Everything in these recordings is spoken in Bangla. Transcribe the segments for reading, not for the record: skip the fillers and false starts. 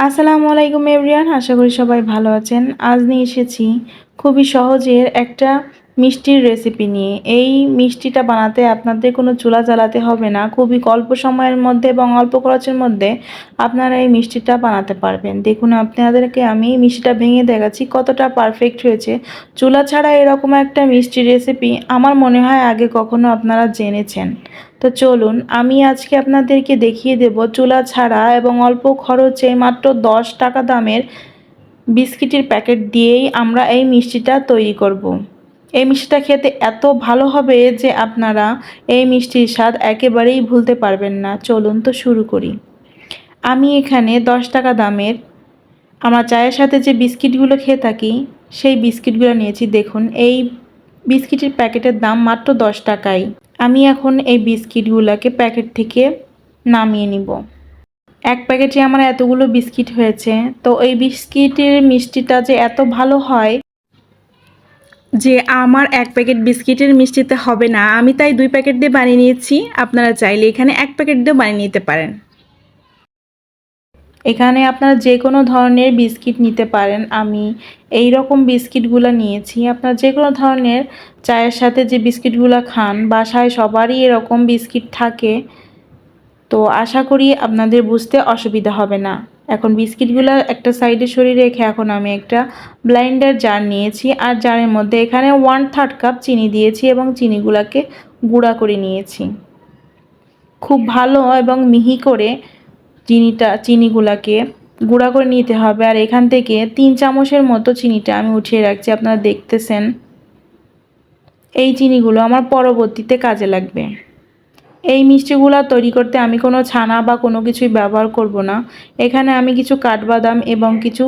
আসসালামু আলাইকুম এভরিওয়ান, আশা করি সবাই ভালো আছেন। আজ নিয়ে এসেছি খুবই সহজের একটা মিষ্টির রেসিপি নিয়ে। এই মিষ্টিটা বানাতে আপনাদের কোনো চুলা জ্বালাতে হবে না। খুবই অল্প সময়ের মধ্যে এবং অল্প খরচের মধ্যে আপনারা এই মিষ্টিটা বানাতে পারবেন। দেখুন, আপনাদেরকে আমি মিষ্টিটা ভেঙে দেখাচ্ছি কতটা পারফেক্ট হয়েছে। চুলা ছাড়া এরকম একটা মিষ্টি রেসিপি আমার মনে হয় আগে কখনো আপনারা জেনেছেন। তো চলুন, আমি আজকে আপনাদেরকে দেখিয়ে দেব চুলা ছাড়া এবং অল্প খরচে মাত্র 10 টাকা দামের বিস্কিটের প্যাকেট দিয়েই আমরা এই মিষ্টিটা তৈরি করব। এই মিষ্টিটা খেতে এত ভালো হবে যে আপনারা এই মিষ্টির স্বাদ একেবারেই ভুলতে পারবেন না। চলুন তো শুরু করি। আমি এখানে 10 টাকা দামের আমরা চায়ের সাথে যে বিস্কিটগুলো খেয়ে থাকি সেই বিস্কিটগুলো নিয়েছি। দেখুন, এই বিস্কিটের প্যাকেটের দাম মাত্র 10 টাকাই। আমি এখন এই বিস্কিটগুলোকে প্যাকেট থেকে নামিয়ে নিব। এক প্যাকেটে আমার এতগুলো বিস্কিট হয়েছে। তো এই বিস্কিটের মিষ্টিটা যে এত ভালো হয় যে আমার এক প্যাকেট বিস্কিটের মিষ্টিতে হবে না, আমি তাই 2 প্যাকেট দিয়ে বানিয়ে নিয়েছি। আপনারা চাইলে এখানে 1 প্যাকেট দিয়েও বানিয়ে নিতে পারেন। এখানে আপনারা যে কোনো ধরনের বিস্কিট নিতে পারেন। আমি এই রকম বিস্কিটগুলো নিয়েছি। আপনারা যে কোনো ধরনের চায়ের সাথে যে বিস্কিটগুলো খান, বাসায় সবারই এরকম বিস্কিট থাকে। তো আশা করি আপনাদের বুঝতে অসুবিধা হবে না। এখন বিস্কিটগুলো একটা সাইডে সরিয়ে রেখে এখন আমি একটা ব্লেন্ডার জার নিয়েছি, আর জারের মধ্যে এখানে 1/3 কাপ চিনি দিয়েছি এবং চিনিগুলোকে গুঁড়া করে নিয়েছি। খুব ভালো এবং মিহি করে চিনিগুলোকে গুঁড়া করে নিতে হবে। আর এখান থেকে 3 চামচের মতো চিনিটা আমি উঠিয়ে রাখছি। আপনারা দেখতেছেন, এই চিনিগুলো আমার পরবর্তীতে কাজে লাগবে। এই মিষ্টিগুলো তৈরি করতে আমি কোনো ছানা বা কোনো কিছুই ব্যবহার করব না। এখানে আমি কিছু কাঠবাদাম এবং কিছু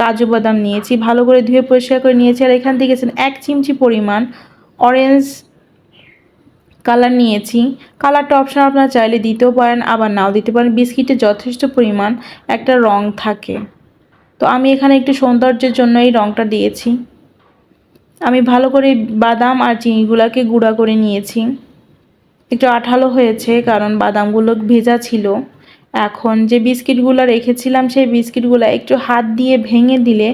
কাজু বাদাম নিয়েছি, ভালো করে ধুয়ে পরিষ্কার করে নিয়েছি। আর এখান থেকে 1 চিমচি পরিমাণ অরেঞ্জ কালার নিয়েছি। কালারটা অপশনাল, আপনারা চাইলে দিতেও পারেন আবার নাও দিতে পারেন। বিস্কিটে যথেষ্ট পরিমাণ একটা রং থাকে, তো আমি এখানে একটু সৌন্দর্যের জন্য এই রংটা দিয়েছি। আমি ভালো করে বাদাম আর চিনিগুলোকে গুঁড়া করে নিয়েছি। একটু আঠালো হয়েছে কারণ বাদামগুলো ভেজা ছিল। এখন যে বিস্কিটগুলো রেখেছিলাম সেই বিস্কিটগুলো একটু হাত দিয়ে ভেঙে দিলে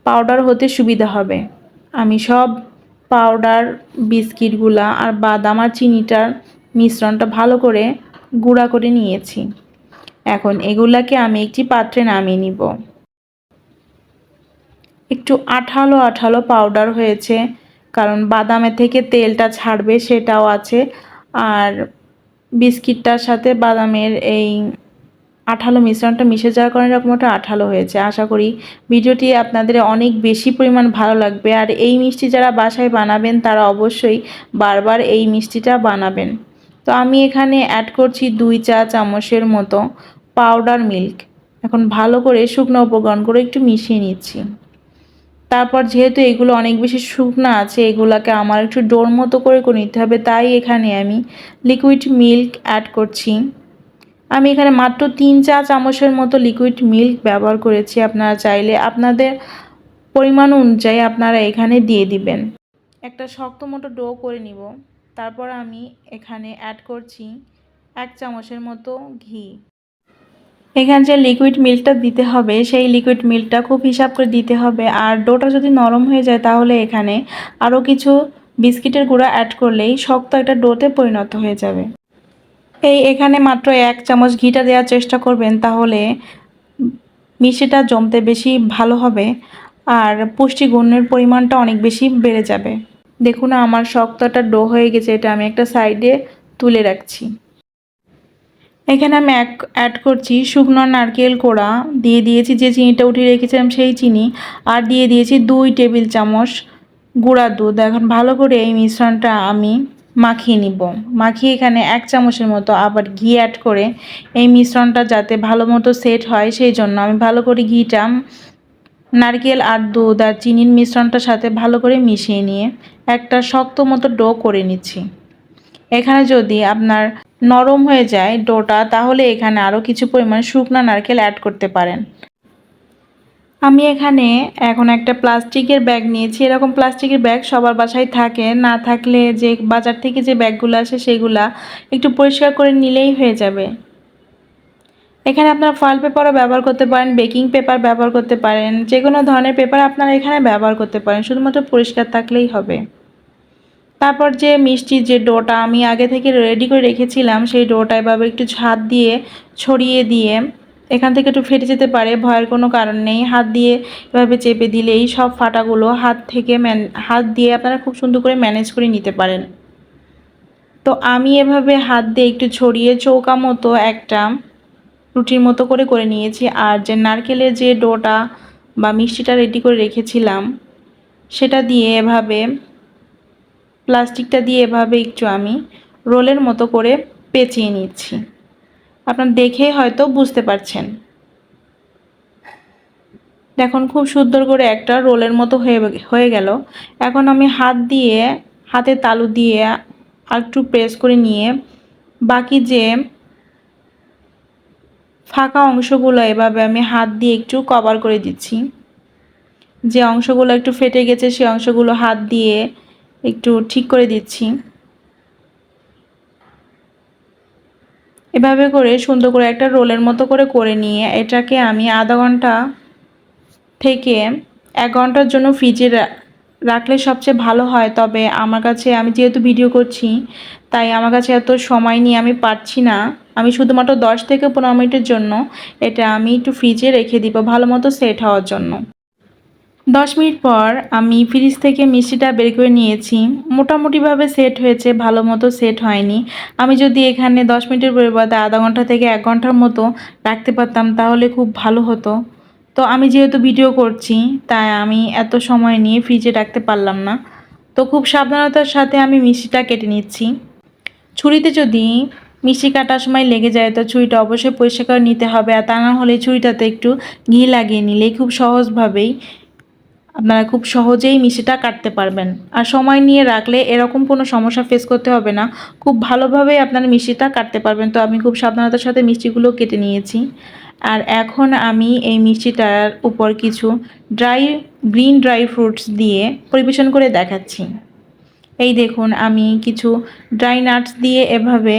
পাউডার হতে সুবিধা হবে। আমি সব পাউডার বিস্কিটগুলা আর বাদাম আর চিনিটার মিশ্রণটা ভালো করে গুঁড়া করে নিয়েছি। এখন এগুলাকে আমি একটি পাত্রে নামিয়ে নিব। একটু আঠালো আঠালো পাউডার হয়েছে কারণ বাদামের থেকে তেলটা ছাড়বে সেটাও আছে, আর বিস্কিটটার সাথে বাদামের এই আঠালো মিশ্রণটা মিশে যাওয়ার কারণে এরকম একটা আঠালো হয়েছে। আশা করি ভিডিওটি আপনাদের অনেক বেশি পরিমাণ ভালো লাগবে। আর এই মিষ্টি যারা বাসায় বানাবেন তারা অবশ্যই বারবার এই মিষ্টিটা বানাবেন। তো আমি এখানে অ্যাড করছি 2 চা চামচের মতো পাউডার মিল্ক। এখন ভালো করে শুকনো উপকরণগুলো একটু মিশিয়ে নিচ্ছি। তারপর যেহেতু এগুলো অনেক বেশি শুকনো আছে, এগুলোকে আমার একটু ডোর মতো করে নিতে হবে, তাই এখানে আমি লিকুইড মিল্ক অ্যাড করছি। আমি এখানে মাত্র 3 চা চামচের মতো লিকুইড মিল্ক ব্যবহার করেছি। আপনারা চাইলে আপনাদের পরিমাণ অনুযায়ী আপনারা এখানে দিয়ে দিবেন। একটা শক্ত মতো ডো করে নিব। তারপর আমি এখানে অ্যাড করছি 1 চামচের মতো ঘি। এখানে যে লিকুইড মিল্কটা দিতে হবে সেই লিকুইড মিল্কটা খুব হিসাব করে দিতে হবে। আর ডোটা যদি নরম হয়ে যায় তাহলে এখানে আরও কিছু বিস্কিটের গুঁড়া অ্যাড করলেই শক্ত একটা ডোতে পরিণত হয়ে যাবে। এখানে মাত্র 1 চামচ ঘিটা দেওয়ার চেষ্টা করবেন, তাহলে মিষ্টিটা জমতে বেশি ভালো হবে আর পুষ্টিগুণের পরিমাণটা অনেক বেশি বেড়ে যাবে। দেখুন, আমার শক্ত একটা ডো হয়ে গেছে, এটা আমি একটা সাইডে তুলে রাখছি। এখানে আমি অ্যাড করছি শুকনো নারকেল কোড়া, দিয়ে দিয়েছি যে চিনিটা উঠিয়ে রেখেছিলাম সেই চিনি, আর দিয়ে দিয়েছি 2 টেবিল চামচ গুঁড়া দুধ। এখন ভালো করে এই মিশ্রণটা আমি মাখিয়ে নিব। মাখিয়ে এখানে 1 চামচের মতো আবার ঘি অ্যাড করে এই মিশ্রণটা যাতে ভালো মতো সেট হয় সেই জন্য আমি ভালো করে ঘিটা নারকেল আর দুধ আর চিনির মিশ্রণটার সাথে ভালো করে মিশিয়ে নিয়ে একটা শক্ত মতো ডো করে নিচ্ছি। এখানে যদি আপনার নরম হয়ে যায় ডোটা, তাহলে এখানে আরও কিছু পরিমাণ শুকনো নারকেল অ্যাড করতে পারেন। আমি এখানে এখন একটা প্লাস্টিকের ব্যাগ নিয়েছি। এরকম প্লাস্টিকের ব্যাগ সবার বাসায় থাকে, না থাকলে যে বাজার থেকে যে ব্যাগগুলো আসে সেগুলা একটু পরিষ্কার করে নিলেই হয়ে যাবে। এখানে আপনারা ফয়েল পেপারও ব্যবহার করতে পারেন, বেকিং পেপার ব্যবহার করতে পারেন, যে কোনো ধরনের পেপার আপনারা এখানে ব্যবহার করতে পারেন, শুধুমাত্র পরিষ্কার থাকলেই হবে। তারপর যে মিষ্টির যে ডোটা আমি আগে থেকে রেডি করে রেখেছিলাম, সেই ডোটা এভাবে একটু হাত দিয়ে ছড়িয়ে দিয়ে, এখান থেকে একটু ফেটে যেতে পারে, ভয়ের কোনো কারণ নেই। হাত দিয়ে এভাবে চেপে দিলেই সব ফাটাগুলো হাত দিয়ে আপনারা খুব সুন্দর করে ম্যানেজ করে নিতে পারেন। তো আমি এভাবে হাত দিয়ে একটু ছড়িয়ে চৌকা মতো একটা রুটির মতো করে নিয়েছি। আর যে নারকেলের যে ডোটা বা মিষ্টিটা রেডি করে রেখেছিলাম, সেটা দিয়ে এভাবে প্লাস্টিকটা দিয়ে এভাবে একটু আমি রোলের মতো করে পেঁচিয়ে নিচ্ছি। আপনারা দেখে হয়তো বুঝতে পারছেন। দেখুন খুব সুন্দর করে একটা রোলের মতো হয়ে গেল। এখন আমি হাতের তালু দিয়ে আর একটু প্রেস করে নিয়ে বাকি যে ফাঁকা অংশগুলো এভাবে আমি হাত দিয়ে একটু কভার করে দিচ্ছি। যে অংশগুলো একটু ফেটে গেছে সেই অংশগুলো হাত দিয়ে একটু ঠিক করে দিচ্ছি। এভাবে করে সুন্দর করে একটা রোলের মতো করে নিয়ে এটাকে আমি আধা ঘন্টা থেকে 1 ঘন্টার জন্য ফ্রিজে রাখলে সবচেয়ে ভালো হয়। তবে আমার কাছে, আমি যেহেতু ভিডিও করছি তাই আমার কাছে এত সময় নিয়ে আমি পারছি না। আমি শুধুমাত্র 10 থেকে 15 মিনিটের জন্য এটা আমি একটু ফ্রিজে রেখে দিব ভালো মতো সেট হওয়ার জন্য। 10 মিনিট পর আমি ফ্রিজ থেকে মিষ্টিটা বের করে নিয়েছি। মোটামুটিভাবে সেট হয়েছে, ভালো মতো সেট হয়নি। আমি যদি এখানে 10 মিনিটের পরিবর্তে আধা ঘন্টা থেকে 1 ঘন্টার মতো রাখতে পারতাম তাহলে খুব ভালো হতো। তো আমি যেহেতু ভিডিও করছি তাই আমি এত সময় নিয়ে ফ্রিজে রাখতে পারলাম না। তো খুব সাবধানতার সাথে আমি মিষ্টিটা কেটে নিচ্ছি। ছুরিতে যদি মিষ্টি কাটার সময় লেগে যায় তো ছুরিটা অবশ্যই পরিষ্কার করে নিতে হবে, আর তা না হলে ছুরিটাতে একটু ঘি লাগিয়ে নিলেই খুব সহজভাবেই আপনারা খুব সহজেই মিষ্টিটা কাটতে পারবেন। আর সময় নিয়ে রাখলে এরকম কোনো সমস্যা ফেস করতে হবে না, খুব ভালোভাবেই আপনারা মিষ্টিটা কাটতে পারবেন। তো আমি খুব সাবধানতার সাথে মিষ্টিগুলো কেটে নিয়েছি। আর এখন আমি এই মিষ্টিটার উপর কিছু গ্রিন ড্রাই ফ্রুটস দিয়ে পরিবেশন করে দেখাচ্ছি। এই দেখুন আমি কিছু ড্রাই নাটস দিয়ে এভাবে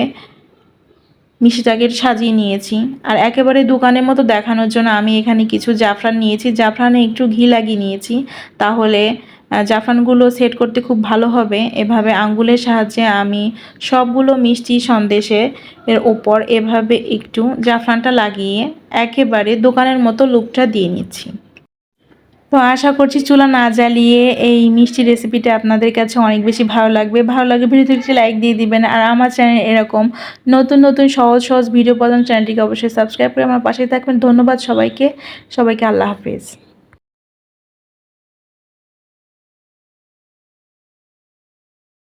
মিষ্টিটাকে সাজিয়ে নিয়েছি। আর একেবারে দোকানের মতো দেখানোর জন্য আমি এখানে কিছু জাফরান নিয়েছি, জাফরানে একটু ঘি লাগিয়ে নিয়েছি, তাহলে জাফরানগুলো সেট করতে খুব ভালো হবে। এভাবে আঙ্গুলের সাহায্যে আমি সবগুলো মিষ্টি সন্দেশে এর ওপর এভাবে একটু জাফরানটা লাগিয়ে একেবারে দোকানের মতো লুকটা দিয়ে নিচ্ছি। তো আশা করছি চুলা না জ্বালিয়ে এই মিষ্টি রেসিপিটা আপনাদের কাছে অনেক বেশি ভালো লাগবে। ভালো লাগলে ভিডিওতে একটি লাইক দিয়ে দিবেন। আর আমার চ্যানেল এরকম নতুন নতুন সহজ ভিডিও পাওয়ার জন্য চ্যানেলটিকে অবশ্যই সাবস্ক্রাইব করে আমার পাশে থাকবেন। ধন্যবাদ সবাইকে। আল্লাহ হাফেজ।